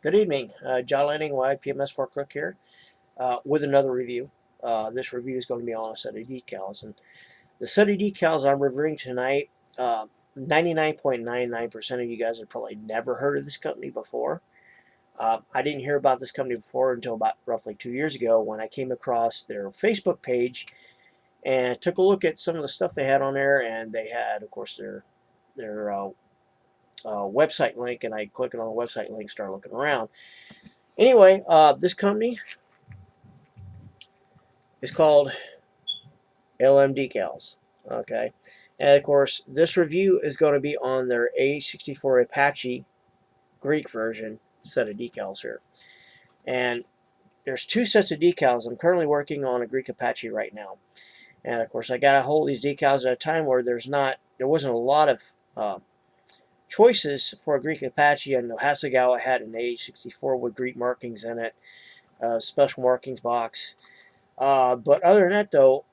Good evening, John Lanning of IPMS for Crook here with another review. This review is going to be on a set of decals, and the set of decals I'm reviewing tonight, 99.99% of you guys have probably never heard of this company before. I didn't hear about this company before until about roughly 2 years ago when I came across their Facebook page and took a look at some of the stuff they had on there, and they had, of course, their website link, and I clicked on the website link, started looking around. Anyway, this company is called LM Decals. Okay, and of course, this review is going to be on their AH-64 Apache Greek version set of decals here. And there's two sets of decals. I'm currently working on a Greek Apache right now, and of course, I got to hold these decals at a time where there wasn't a lot of choices for a Greek Apache. I know Hasegawa had an AH-64 with Greek markings in it, special markings box. But other than that, though,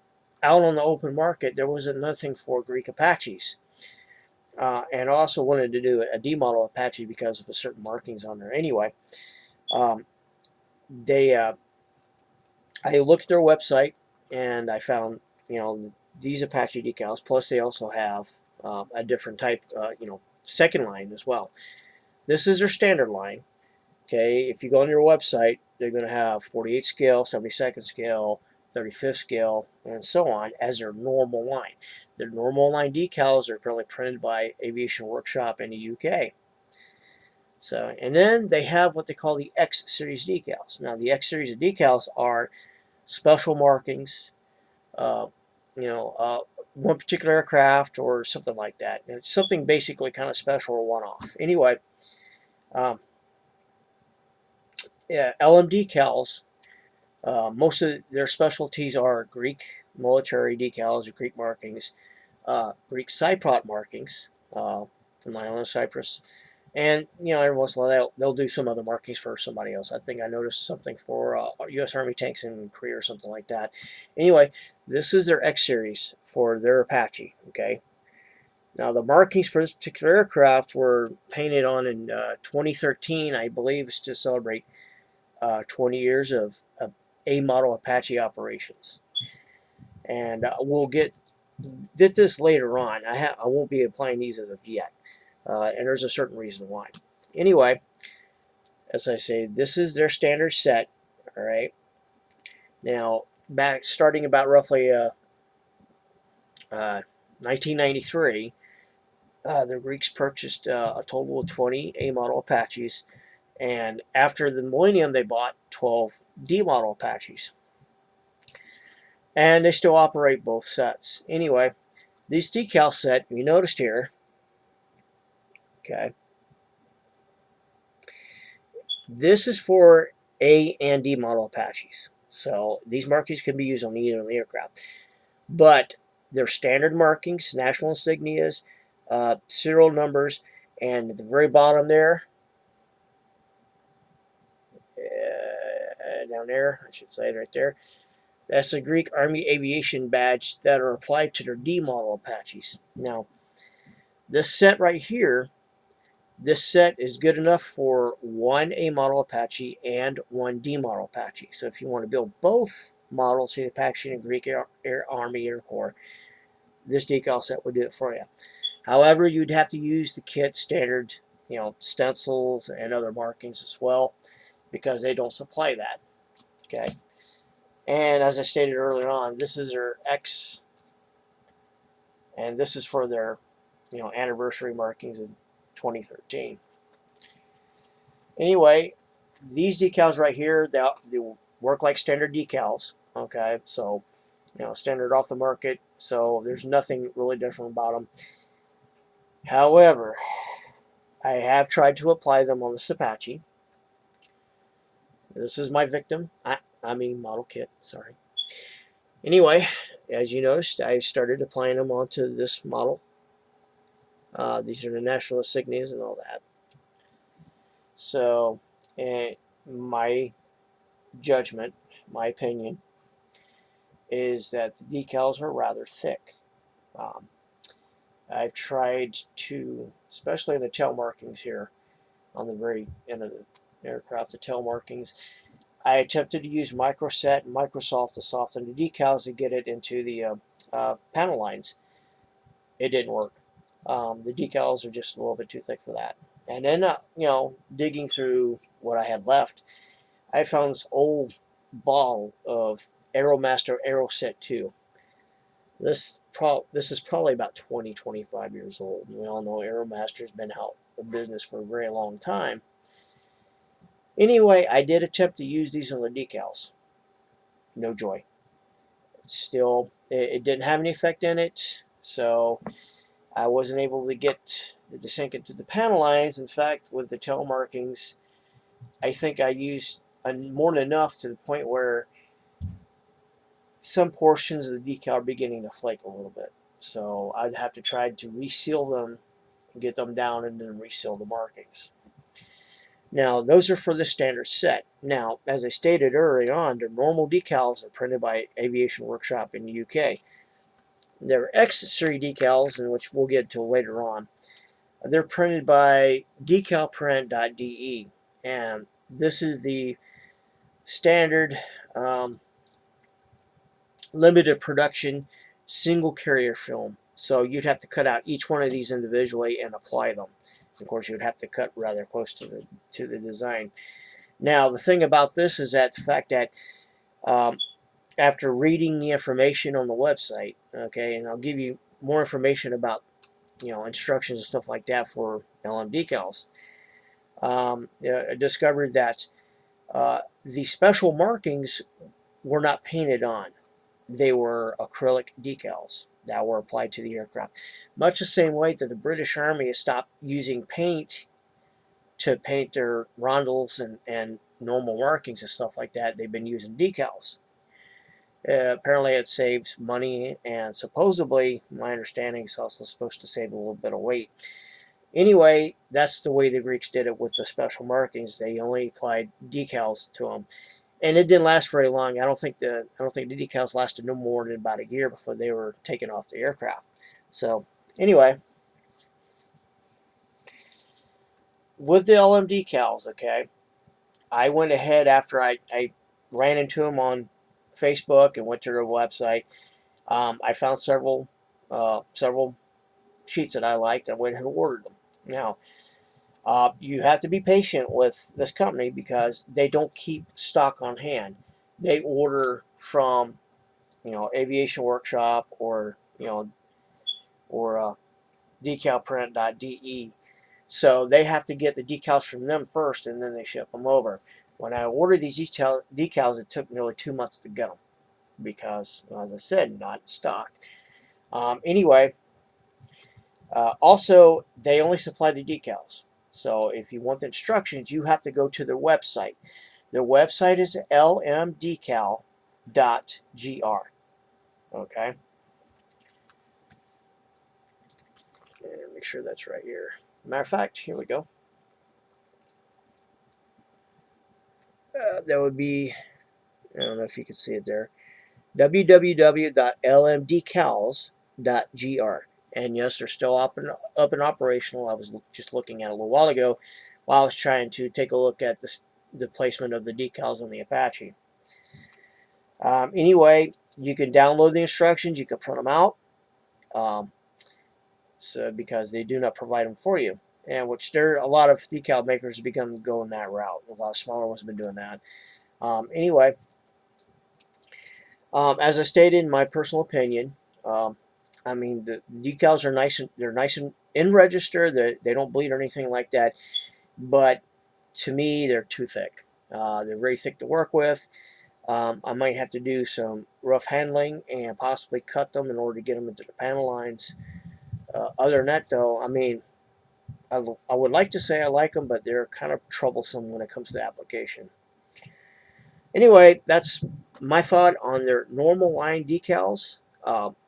out on the open market, there wasn't nothing for Greek Apaches. And I also wanted to do a D model Apache because of the certain markings on there. Anyway, um, they I looked at their website and I found these Apache decals. Plus, they also have a different type, second line as well. This is their standard line. Okay, if you go on your website, they're going to have 48 scale, 72nd scale, 35th scale, and so on as their normal line. Their normal line decals are currently printed by Aviation Workshop in the UK. So, and then they have what they call the X series decals. Now, the X series of decals are special markings, uh, you know, uh, one particular aircraft or something like that. And it's something basically kind of special or one-off. Anyway, um, yeah, LM decals. Most of their specialties are Greek military decals or Greek markings, Greek Cypriot markings from the island of Cyprus, and every once in a while they'll do some other markings for somebody else. I think I noticed something for U.S. Army tanks in Korea or something like that. Anyway, this is their X series for their Apache. Okay. Now the markings for this particular aircraft were painted on in 2013, I believe, is to celebrate 20 years of A model Apache operations. And we'll get this later on. I won't be applying these as of yet. And there's a certain reason why. Anyway, as I say, this is their standard set. All right. Now, back starting about roughly 1993, the Greeks purchased a total of 20 A model Apaches. And after the millennium, they bought 12 D model Apaches. And they still operate both sets. Anyway, these decal set, you noticed here, okay, this is for A and D model Apaches. So these markings can be used on either of the aircraft. But they're standard markings, national insignias, serial numbers, and at the very bottom there, down there, I should say it right there, that's the Greek Army Aviation badge that are applied to their D model Apaches. Now, this set right here, this set is good enough for one A model Apache and one D model Apache. So if you want to build both models, the Apache and Greek Army Air Corps, this decal set would do it for you. However, you'd have to use the kit standard, stencils and other markings as well, because they don't supply that. Okay. And as I stated earlier on, this is their X, and this is for their, anniversary markings in 2013. Anyway, these decals right here, they work like standard decals. Okay, so standard off the market. So there's nothing really different about them. However, I have tried to apply them on this Apache. This is my victim. I mean model kit. Sorry. Anyway, as you noticed, I started applying them onto this model. These are the national insignias and all that. So, my judgment, my opinion, is that the decals are rather thick. Um, I've tried to, especially in the tail markings here on the very end of the aircraft, the tail markings. I attempted to use Microset and Microsoft to soften the decals to get it into the panel lines. It didn't work. The decals are just a little bit too thick for that. And then, digging through what I had left, I found this old bottle of Aeromaster Aeroset 2. This is probably about 25 years old. We all know Aeromaster's been out of business for a very long time. Anyway, I did attempt to use these on the decals. No joy. Still, it didn't have any effect in it, so I wasn't able to get the sink into the panel lines. In fact, with the tail markings, I think I used more than enough to the point where some portions of the decal are beginning to flake a little bit. So I'd have to try to reseal them, get them down, and then reseal the markings. Now, those are for the standard set. Now, as I stated early on, the normal decals are printed by Aviation Workshop in the UK. They're X-Series decals, in which we'll get to later on. They're printed by decalprint.de, and this is the standard limited production single carrier film. So you'd have to cut out each one of these individually and apply them. Of course, you'd have to cut rather close to the design. Now, the thing about this is that the fact that after reading the information on the website, okay, and I'll give you more information about, instructions and stuff like that for LM decals, I discovered that the special markings were not painted on. They were acrylic decals that were applied to the aircraft. Much the same way that the British Army has stopped using paint to paint their rondels and normal markings and stuff like that. They've been using decals. Apparently it saves money, and supposedly, my understanding, is also supposed to save a little bit of weight. Anyway, that's the way the Greeks did it with the special markings. They only applied decals to them, and it didn't last very long. I don't think the decals lasted no more than about a year before they were taken off the aircraft. So anyway, with the LM decals, okay, I went ahead after I ran into them on Facebook and went to their website. I found several sheets that I liked. I went ahead and ordered them. Now, you have to be patient with this company because they don't keep stock on hand. They order from, Aviation Workshop or decalprint.de. So they have to get the decals from them first, and then they ship them over. When I ordered these decals, it took nearly 2 months to get them because, as I said, not in stock. Anyway, also, they only supply the decals. So if you want the instructions, you have to go to their website. Their website is lmdecal.gr. Okay? And make sure that's right here. Matter of fact, here we go. That would be, I don't know if you can see it there, www.lmdecals.gr. And yes, they're still up and operational. I was just looking at it a little while ago while I was trying to take a look at the placement of the decals on the Apache. Anyway, you can download the instructions. You can print them out, because they do not provide them for you. And which a lot of decal makers have begun going that route. A lot of smaller ones have been doing that. Anyway, as I stated in my personal opinion, I mean the decals are nice. They're nice and in register. They don't bleed or anything like that. But to me, they're too thick. They're very thick to work with. I might have to do some rough handling and possibly cut them in order to get them into the panel lines. Other than that, though, I mean, I would like to say I like them, but they're kind of troublesome when it comes to application. Anyway, that's my thought on their normal line decals.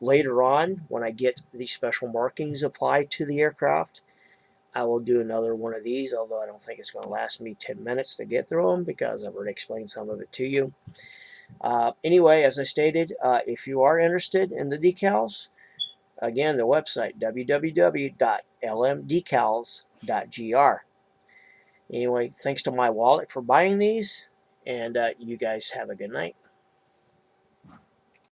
Later on, when I get the special markings applied to the aircraft, I will do another one of these, although I don't think it's going to last me 10 minutes to get through them because I've already explained some of it to you. Anyway, as I stated, if you are interested in the decals, again, the website, www.lmdecals.gr. Anyway, thanks to my wallet for buying these, and you guys have a good night.